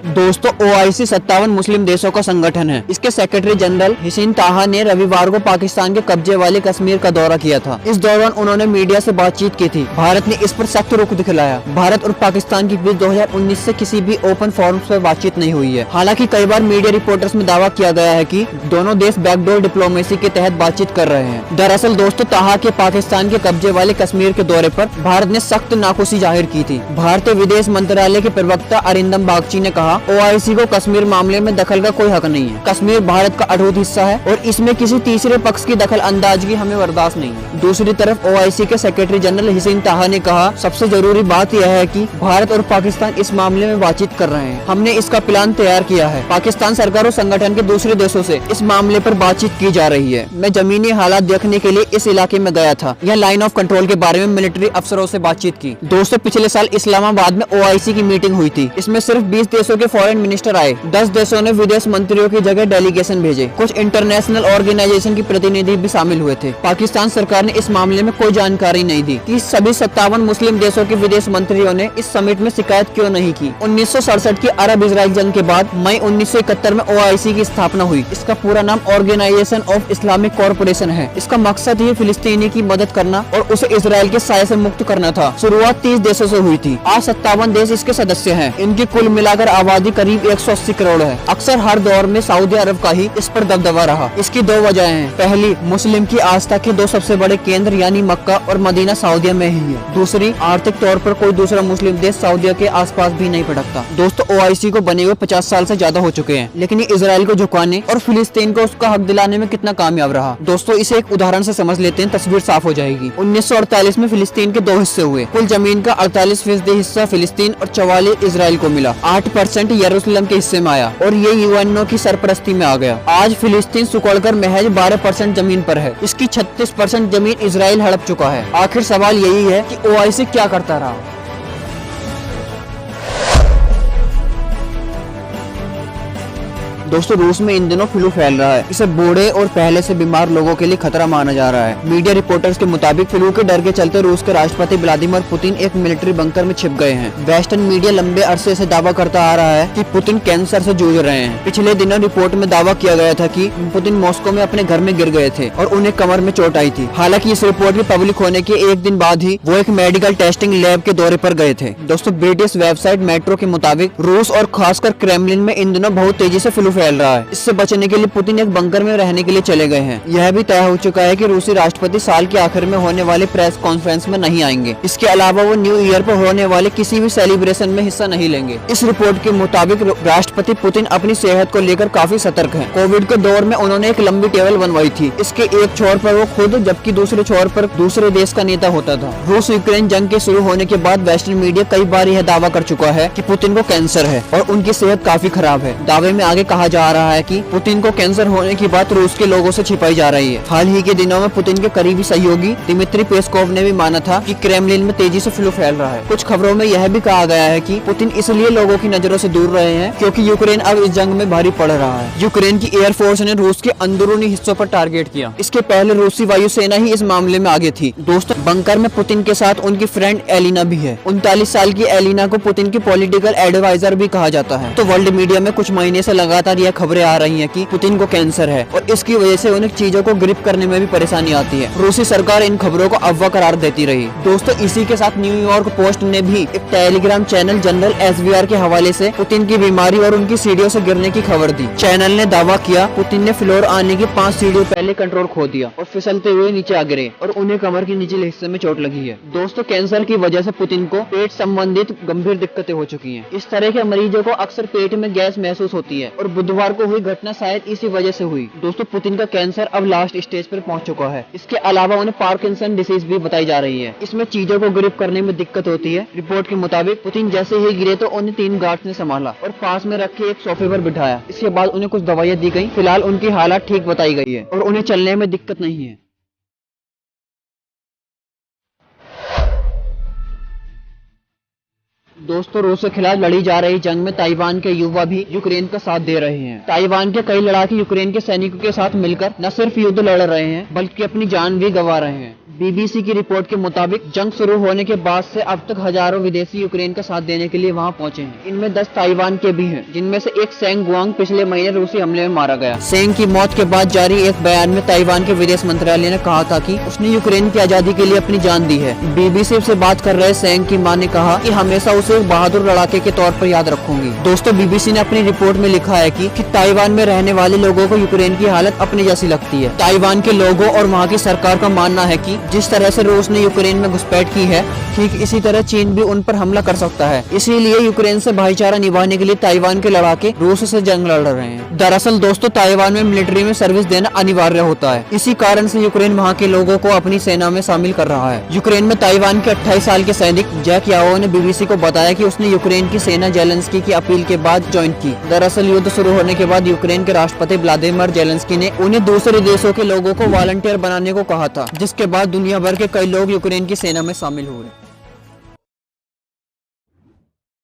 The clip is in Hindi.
दोस्तों ओआईसी 57 मुस्लिम देशों का संगठन है। इसके सेक्रेटरी जनरल हिसन ताहा ने रविवार को पाकिस्तान के कब्जे वाले कश्मीर का दौरा किया था। इस दौरान उन्होंने मीडिया से बातचीत की थी। भारत ने इस पर सख्त रुख दिखलाया। भारत और पाकिस्तान के बीच 2019 से किसी भी ओपन फोरम पर बातचीत नहीं हुई है। हालांकि कई बार मीडिया रिपोर्टर्स में दावा किया गया है कि दोनों देश बैकडोर डिप्लोमेसी के तहत बातचीत कर रहे हैं। दरअसल दोस्तों, ताहा के पाकिस्तान के कब्जे वाले कश्मीर के दौरे पर भारत ने सख्त नाखुशी जाहिर की थी। भारतीय विदेश मंत्रालय के प्रवक्ता अरिंदम बागची ने कहा, ओआईसी को कश्मीर मामले में दखल का कोई हक नहीं है। कश्मीर भारत का अटूट हिस्सा है और इसमें किसी तीसरे पक्ष की दखल अंदाजगी हमें बर्दाश्त नहीं है। दूसरी तरफ ओआईसी के सेक्रेटरी जनरल हिसन ताहा ने कहा, सबसे जरूरी बात यह है कि भारत और पाकिस्तान इस मामले में बातचीत कर रहे हैं। हमने इसका प्लान तैयार किया है। पाकिस्तान सरकार और संगठन के दूसरे देशों से इस मामले पर बातचीत की जा रही है। मैं जमीनी हालात देखने के लिए इस इलाके में गया था। यह लाइन ऑफ कंट्रोल के बारे में मिलिट्री अफसरों से बातचीत की। दोस्तों, पिछले साल इस्लामाबाद में ओआईसी की मीटिंग हुई थी। इसमें सिर्फ 20 देशों के फॉरेन मिनिस्टर आए। 10 देशों ने विदेश मंत्रियों की जगह डेलीगेशन भेजे। कुछ इंटरनेशनल ऑर्गेनाइजेशन के प्रतिनिधि भी शामिल हुए थे। पाकिस्तान सरकार ने इस मामले में कोई जानकारी नहीं दी कि सभी 57 मुस्लिम देशों के विदेश मंत्रियों ने इस समिट में शिकायत क्यों नहीं की। 1967 की अरब इजराइल जंग के बाद मई 1971 में ओआईसी की स्थापना हुई। इसका पूरा नाम ऑर्गेनाइजेशन ऑफ इस्लामिक कॉर्पोरेशन है। इसका मकसद ही फिलिस्तीनी की मदद करना और उसे इसराइल के साये से मुक्त करना था। शुरुआत 30 देशों से हुई थी। आज 57 देश इसके सदस्य हैं। इनकी कुल मिलाकर आबादी करीब 180 करोड़ है। अक्सर हर दौर में सऊदी अरब का ही इस पर दबदबा रहा। इसकी दो वजह हैं। पहली, मुस्लिम की आस्था के दो सबसे बड़े केंद्र यानी मक्का और मदीना सऊदिया में ही है। दूसरी, आर्थिक तौर पर कोई दूसरा मुस्लिम देश सऊदिया के आसपास भी नहीं पड़कता। दोस्तों, ओआईसी को बने हुए 50 साल से ज्यादा हो चुके हैं, लेकिन ये इसराइल को झुकाने और फिलिस्तीन को उसका हक दिलाने में कितना कामयाब रहा। दोस्तों, इसे एक उदाहरण से समझ लेते हैं, तस्वीर साफ हो जाएगी। 1948 में फिलिस्तीन के 2 हिस्से हुए। कुल जमीन का 48% हिस्सा फिलिस्तीन और 44 इसराइल को मिला। 8% यरूशलेम के हिस्से में आया और ये यूएनओ की सरपरस्ती में आ गया। आज फिलिस्तीन सुकड़कर महज 12% जमीन पर है। इसकी 36% जमीन इसराइल हड़प चुका है। आखिर सवाल यही है कि ओआईसी क्या करता रहा। दोस्तों, रूस में इन दिनों फ्लू फैल रहा है। इसे बूढ़े और पहले से बीमार लोगों के लिए खतरा माना जा रहा है। मीडिया रिपोर्टर्स के मुताबिक फ्लू के डर के चलते रूस के राष्ट्रपति व्लादिमीर पुतिन एक मिलिट्री बंकर में छिप गए हैं। वेस्टर्न मीडिया लंबे अरसे से दावा करता आ रहा है कि पुतिन कैंसर से जूझ रहे हैं। पिछले दिनों रिपोर्ट में दावा किया गया था कि पुतिन मॉस्को में अपने घर में गिर गए थे और उन्हें कमर में चोट आई थी। हालांकि इस रिपोर्ट के पब्लिक होने के एक दिन बाद ही वो एक मेडिकल टेस्टिंग लैब के दौरे पर गए थे। दोस्तों, ब्रिटिश वेबसाइट मेट्रो के मुताबिक रूस और खासकर क्रेमलिन में इन दिनों बहुत तेजी से फ्लू फैल रहा है। इससे बचने के लिए पुतिन एक बंकर में रहने के लिए चले गए हैं। यह भी तय हो चुका है कि रूसी राष्ट्रपति साल के आखिर में होने वाले प्रेस कॉन्फ्रेंस में नहीं आएंगे। इसके अलावा वो न्यू ईयर पर होने वाले किसी भी सेलिब्रेशन में हिस्सा नहीं लेंगे। इस रिपोर्ट के मुताबिक राष्ट्रपति पुतिन अपनी सेहत को लेकर काफी सतर्क हैं। कोविड के दौर में उन्होंने एक लंबी टेबल बनवाई थी। इसके एक छोर पर वो खुद जबकि दूसरे छोर पर दूसरे देश का नेता होता था। रूस यूक्रेन जंग के शुरू होने के बाद वेस्टर्न मीडिया कई बार यह दावा कर चुका है कि पुतिन को कैंसर है और उनकी सेहत काफी खराब है। दावे में आगे कहा जा रहा है कि पुतिन को कैंसर होने की बात रूस के लोगों से छिपाई जा रही है। हाल ही के दिनों में पुतिन के करीबी सहयोगी दिमित्री पेस्कोव ने भी माना था कि क्रेमलिन में तेजी से फ्लू फैल रहा है। कुछ खबरों में यह भी कहा गया है कि पुतिन इसलिए लोगों की नजरों से दूर रहे हैं क्योंकि यूक्रेन अब इस जंग में भारी पड़ रहा है। यूक्रेन की एयरफोर्स ने रूस के अंदरूनी हिस्सों पर टारगेट किया। इसके पहले रूसी वायुसेना ही इस मामले में आगे थी। दोस्तों, बंकर में पुतिन के साथ उनकी फ्रेंड एलिना भी है। 39 साल की एलिना को पुतिन की पॉलिटिकल एडवाइजर भी कहा जाता है। तो वर्ल्ड मीडिया में कुछ महीने से लगातार यह खबरें आ रही है कि पुतिन को कैंसर है और इसकी वजह से उन्हें चीजों को ग्रिप करने में भी परेशानी आती है। रूसी सरकार इन खबरों को अफवाह करार देती रही। दोस्तों, इसी के साथ न्यूयॉर्क पोस्ट ने भी एक टेलीग्राम चैनल जनरल एसवीआर के हवाले से पुतिन की बीमारी और उनकी सीढ़ियों से गिरने की खबर दी। चैनल ने दावा किया पुतिन ने फ्लोर आने की 5 सीढ़ियों पहले कंट्रोल खो दिया और फिसलते हुए नीचे आ गिरे और उन्हें कमर के निचले हिस्से में चोट लगी है। दोस्तों, कैंसर की वजह से पुतिन को पेट संबंधित गंभीर दिक्कतें हो चुकी है। इस तरह के मरीजों को अक्सर पेट में गैस महसूस होती है और बुधवार को हुई घटना शायद इसी वजह से हुई। दोस्तों, पुतिन का कैंसर अब लास्ट स्टेज पर पहुंच चुका है। इसके अलावा उन्हें पार्किंसन डिसीज भी बताई जा रही है। इसमें चीजों को ग्रिप करने में दिक्कत होती है। रिपोर्ट के मुताबिक पुतिन जैसे ही गिरे तो उन्हें 3 गार्ड्स ने संभाला और पास में रखे एक सोफे पर बिठाया। इसके बाद उन्हें कुछ दवाइयां दी गई। फिलहाल उनकी हालत ठीक बताई गई है और उन्हें चलने में दिक्कत नहीं है। दोस्तों, रूस के खिलाफ लड़ी जा रही जंग में ताइवान के युवा भी यूक्रेन का साथ दे रहे हैं। ताइवान के कई लड़ाके यूक्रेन के सैनिकों के साथ मिलकर न सिर्फ युद्ध लड़ रहे हैं बल्कि अपनी जान भी गंवा रहे हैं। बीबीसी की रिपोर्ट के मुताबिक जंग शुरू होने के बाद से अब तक हजारों विदेशी यूक्रेन का साथ देने के लिए वहां पहुंचे हैं। इनमें 10 ताइवान के भी हैं, जिनमें से एक सेंग गुआंग पिछले महीने रूसी हमले में मारा गया। सेंग की मौत के बाद जारी एक बयान में ताइवान के विदेश मंत्रालय ने कहा था कि उसने यूक्रेन की आजादी के लिए अपनी जान दी है। बीबीसी से बात कर रहे सेंग की मां ने कहा कि हमेशा उसे एक बहादुर लड़ाके के तौर पर याद रखूंगी। दोस्तों, बीबीसी ने अपनी रिपोर्ट में लिखा है कि ताइवान में रहने वाले लोगों को यूक्रेन की हालत अपनी जैसी लगती है। ताइवान के लोगों और वहाँ की सरकार का मानना है कि जिस तरह से रूस ने यूक्रेन में घुसपैठ की है, ठीक इसी तरह चीन भी उन पर हमला कर सकता है। इसीलिए यूक्रेन से भाईचारा निभाने के लिए ताइवान के लड़ाके रूस से जंग लड़ रहे हैं। दरअसल दोस्तों, ताइवान में मिलिट्री में सर्विस देना अनिवार्य होता है। इसी कारण से यूक्रेन वहाँ के लोगों को अपनी सेना में शामिल कर रहा है। यूक्रेन में ताइवान के 28 साल के सैनिक जैक याओ ने बीबीसी को बताया कि उसने यूक्रेन की सेना जेलेंस्की की अपील के बाद ज्वाइन की। दरअसल युद्ध शुरू होने के बाद यूक्रेन के राष्ट्रपति व्लादिमीर जेलेंस्की ने उन्हें दूसरे देशों के लोगों को वॉलंटियर बनाने को कहा था, जिसके बाद दुनिया भर के कई लोग यूक्रेन की सेना में शामिल हुए।